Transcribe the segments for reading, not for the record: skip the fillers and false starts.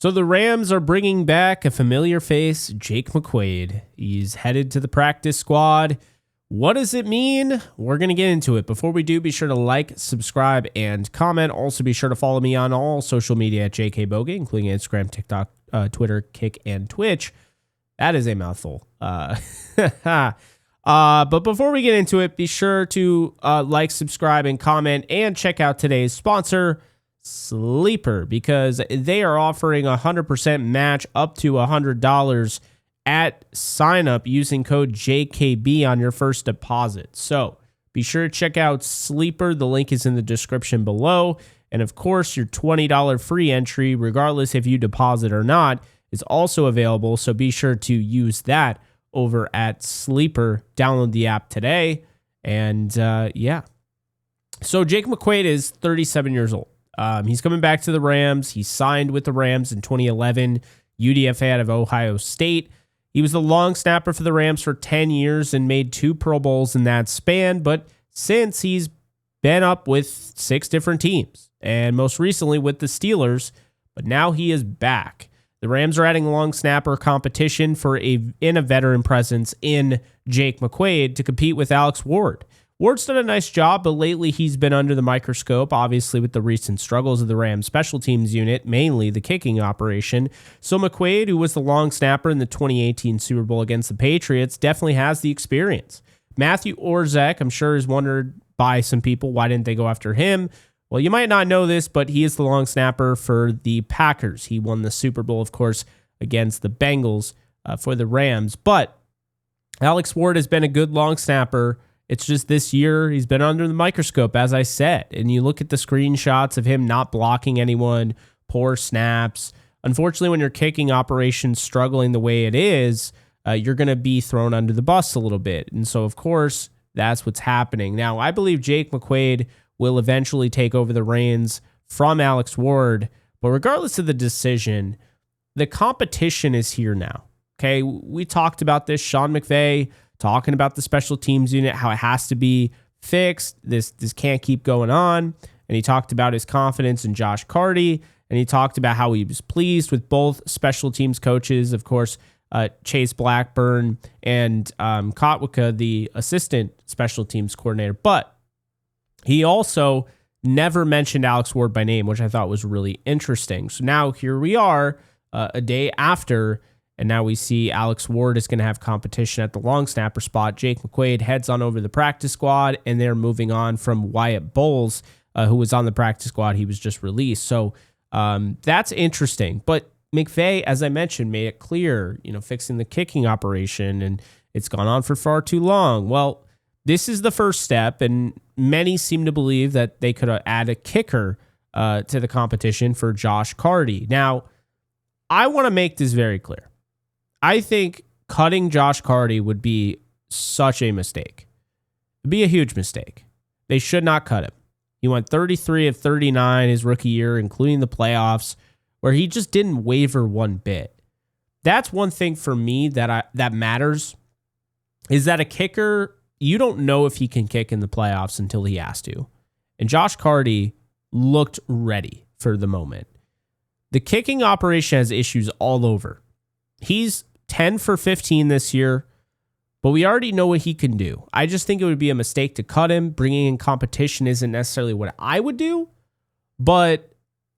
So the Rams are bringing back a familiar face, Jake McQuaide. He's headed to the practice squad. What does it mean? We're going to get into it. Before we do, be sure to like, subscribe, and comment. Also, be sure to follow me on all social media at JKBogan, including Instagram, TikTok, Twitter, Kick, and Twitch. That is a mouthful. But before we get into it, be sure to like, subscribe, and comment, and check out today's sponsor, Sleeper, because they are offering a 100% match up to $100 at sign up using code JKB on your first deposit. So be sure to check out Sleeper. The link is in the description below. And of course, your $20 free entry, regardless if you deposit or not, is also available. So be sure to use that over at Sleeper. Download the app today. And yeah. So Jake McQuaide is 37 years old. He's coming back to the Rams. He signed with the Rams in 2011, UDFA out of Ohio State. He was the long snapper for the Rams for 10 years and made 2 Pro Bowls in that span. But since he's been up with 6 different teams and most recently with the Steelers, but now he is back. The Rams are adding long snapper competition in a veteran presence in Jake McQuaide to compete with Alex Ward. Ward's done a nice job, but lately he's been under the microscope, obviously with the recent struggles of the Rams special teams unit, mainly the kicking operation. So McQuaide, who was the long snapper in the 2018 Super Bowl against the Patriots, definitely has the experience. Matthew Orzech, I'm sure, is wondered by some people, why didn't they go after him? Well, you might not know this, but he is the long snapper for the Packers. He won the Super Bowl, of course, against the Bengals for the Rams. But Alex Ward has been a good long snapper. It's just this year he's been under the microscope, as I said. And you look at the screenshots of him not blocking anyone, poor snaps. Unfortunately, when your kicking operation's struggling the way it is, you're going to be thrown under the bus a little bit. And so, of course, that's what's happening. Now, I believe Jake McQuaide will eventually take over the reins from Alex Ward. But regardless of the decision, the competition is here now. Okay, we talked about this. Sean McVay talking about the special teams unit, how it has to be fixed. This can't keep going on. And he talked about his confidence in Josh Karty. And he talked about how he was pleased with both special teams coaches, of course, Chase Blackburn and Kotwicka, the assistant special teams coordinator. But he also never mentioned Alex Ward by name, which I thought was really interesting. So now here we are a day after, and now we see Alex Ward is going to have competition at the long snapper spot. Jake McQuaide heads on over to the practice squad, and they're moving on from Wyatt Bowles, who was on the practice squad. He was just released. So that's interesting. But McVay, as I mentioned, made it clear, fixing the kicking operation, and it's gone on for far too long. Well, this is the first step, and many seem to believe that they could add a kicker to the competition for Josh Karty. Now, I want to make this very clear. I think cutting Josh Karty would be such a mistake. It'd be a huge mistake. They should not cut him. He went 33 of 39 his rookie year, including the playoffs, where he just didn't waver one bit. That's one thing for me that matters, is that a kicker, you don't know if he can kick in the playoffs until he has to. And Josh Karty looked ready for the moment. The kicking operation has issues all over. He's 10 for 15 this year, but we already know what he can do. I just think it would be a mistake to cut him. Bringing in competition isn't necessarily what I would do, but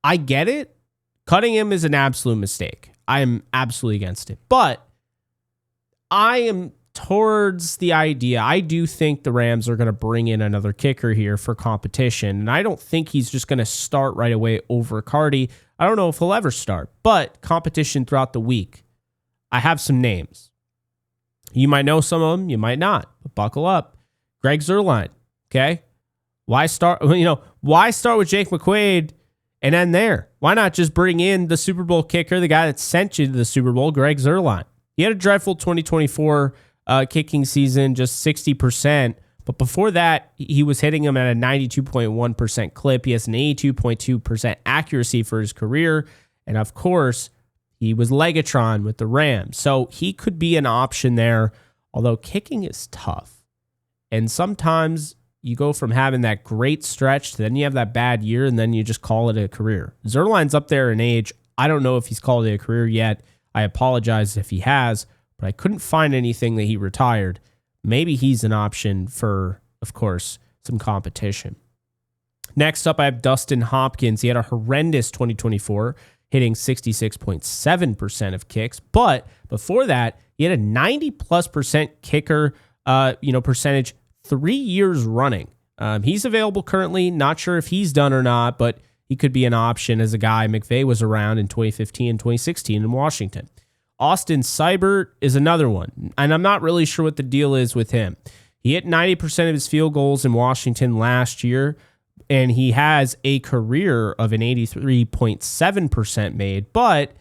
I get it. Cutting him is an absolute mistake. I am absolutely against it. But I am towards the idea. I do think the Rams are going to bring in another kicker here for competition, and I don't think he's just going to start right away over Karty. I don't know if he'll ever start, but competition throughout the week. I have some names. You might know some of them, you might not, but buckle up. Greg Zuerlein, okay? Why start with Jake McQuaide and end there? Why not just bring in the Super Bowl kicker, the guy that sent you to the Super Bowl, Greg Zuerlein? He had a dreadful 2024 kicking season, just 60%. But before that, he was hitting him at a 92.1% clip. He has an 82.2% accuracy for his career. And of course, he was Legatron with the Rams. So he could be an option there, although kicking is tough. And sometimes you go from having that great stretch to then you have that bad year and then you just call it a career. Zuerlein's up there in age. I don't know if he's called it a career yet. I apologize if he has, but I couldn't find anything that he retired. Maybe he's an option for, of course, some competition. Next up, I have Dustin Hopkins. He had a horrendous 2024, hitting 66.7% of kicks. But before that, he had a 90+% kicker percentage 3 years running. He's available currently. Not sure if he's done or not, but he could be an option as a guy McVay was around in 2015 and 2016 in Washington. Austin Seibert is another one, and I'm not really sure what the deal is with him. He hit 90% of his field goals in Washington last year, and he has a career of an 83.7% made, but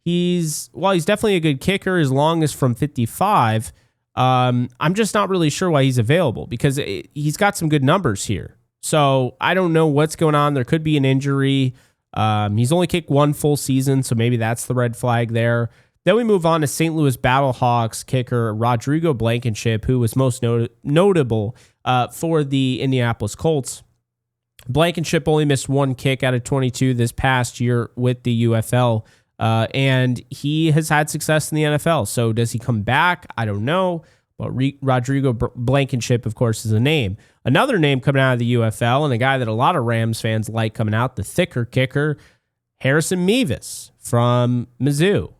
he's definitely a good kicker as long as from 55. I'm just not really sure why he's available because he's got some good numbers here. So I don't know what's going on. There could be an injury. He's only kicked one full season, so maybe that's the red flag there. Then we move on to St. Louis Battlehawks kicker Rodrigo Blankenship, who was most notable for the Indianapolis Colts. Blankenship only missed one kick out of 22 this past year with the UFL, and he has had success in the NFL. So does he come back? I don't know. But Rodrigo Blankenship, of course, is a name. Another name coming out of the UFL, and a guy that a lot of Rams fans like coming out, the thicker kicker, Harrison Mevis from Mizzou.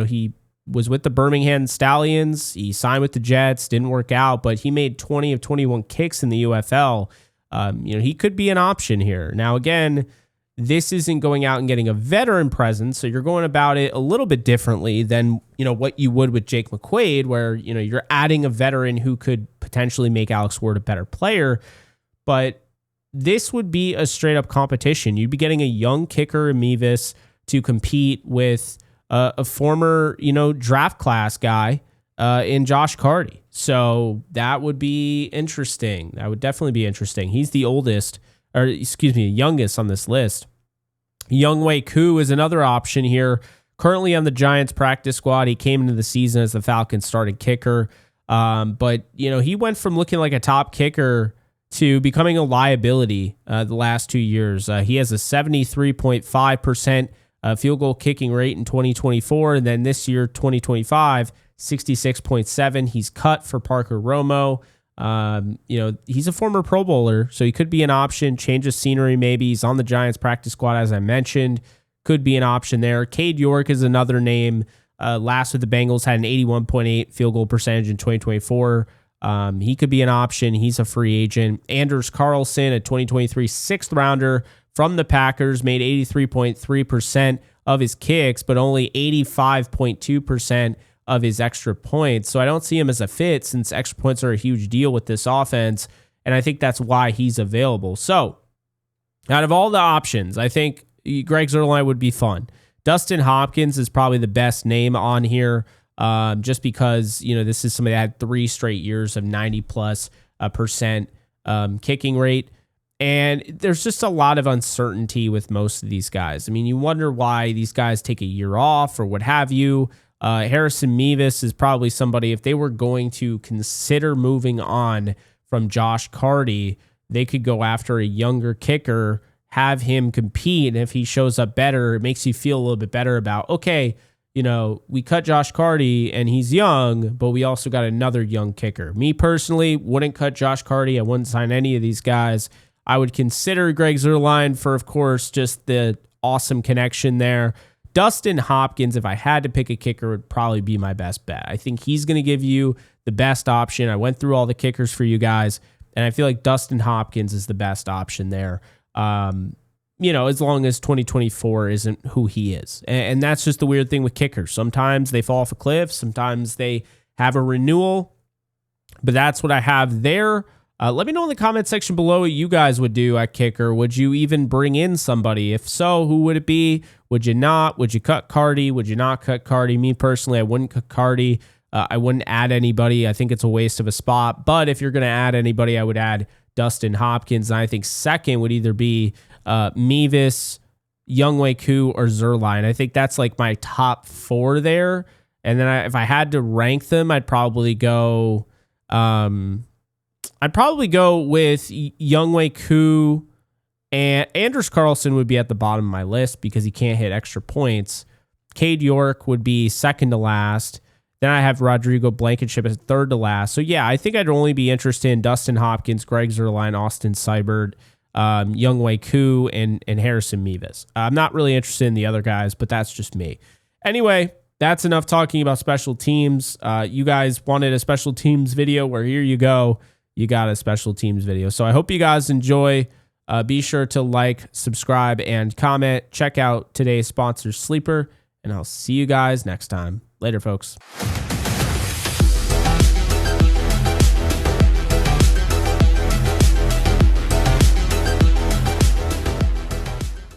He was with the Birmingham Stallions. He signed with the Jets, didn't work out, but he made 20 of 21 kicks in the UFL. He could be an option here. Now, again, this isn't going out and getting a veteran presence, so you're going about it a little bit differently than, what you would with Jake McQuaide, where, you're adding a veteran who could potentially make Alex Ward a better player. But this would be a straight up competition. You'd be getting a young kicker in Mevis to compete with a former, draft class guy in Josh Karty. So that would be interesting. That would definitely be interesting. He's the youngest on this list. Younghoe Koo is another option here. Currently on the Giants practice squad. He came into the season as the Falcons starting kicker. But he went from looking like a top kicker to becoming a liability the last 2 years. He has a 73.5% field goal kicking rate in 2024. And then this year, 2025, 66.7. He's cut for Parker Romo. He's a former Pro Bowler, so he could be an option. Change of scenery, maybe. He's on the Giants practice squad, as I mentioned. Could be an option there. Cade York is another name. Last with the Bengals, had an 81.8 field goal percentage in 2024. He could be an option. He's a free agent. Anders Carlson, a 2023 sixth rounder from the Packers, made 83.3% of his kicks, but only 85.2% of his extra points. So I don't see him as a fit since extra points are a huge deal with this offense, and I think that's why he's available. So out of all the options, I think Greg Zuerlein would be fun. Dustin Hopkins is probably the best name on here, just because this is somebody that had 3 straight years of 90+% kicking rate. And there's just a lot of uncertainty with most of these guys. I mean, you wonder why these guys take a year off or what have you. Harrison Mevis is probably somebody, if they were going to consider moving on from Josh Karty, they could go after a younger kicker, have him compete, and if he shows up better, it makes you feel a little bit better about, okay, we cut Josh Karty and he's young, but we also got another young kicker. Me personally wouldn't cut Josh Karty. I wouldn't sign any of these guys. I would consider Greg Zuerlein for, of course, just the awesome connection there. Dustin Hopkins, if I had to pick a kicker, would probably be my best bet. I think he's going to give you the best option. I went through all the kickers for you guys, and I feel like Dustin Hopkins is the best option there. As long as 2024 isn't who he is. And that's just the weird thing with kickers. Sometimes they fall off a cliff. Sometimes they have a renewal. But that's what I have there. Let me know in the comment section below what you guys would do at kicker. Would you even bring in somebody? If so, who would it be? Would you not? Would you cut Karty? Would you not cut Karty? Me personally, I wouldn't cut Karty. I wouldn't add anybody. I think it's a waste of a spot. But if you're going to add anybody, I would add Dustin Hopkins. And I think second would either be Mevis, Younghoe Koo, or Zuerlein. I think that's like my top 4 there. And then if I had to rank them, I'd probably go with Younghoe Koo And Anders Carlson would be at the bottom of my list because he can't hit extra points. Cade York would be second to last. Then I have Rodrigo Blankenship as third to last. So yeah, I think I'd only be interested in Dustin Hopkins, Greg Zuerlein, Austin Seibert, Younghoe Koo, and Harrison Mevis. I'm not really interested in the other guys, but that's just me. Anyway, that's enough talking about special teams. You guys wanted a special teams video, where here you go. You got a special teams video. So I hope you guys enjoy. Be sure to like, subscribe, and comment. Check out today's sponsor, Sleeper, and I'll see you guys next time. Later, folks.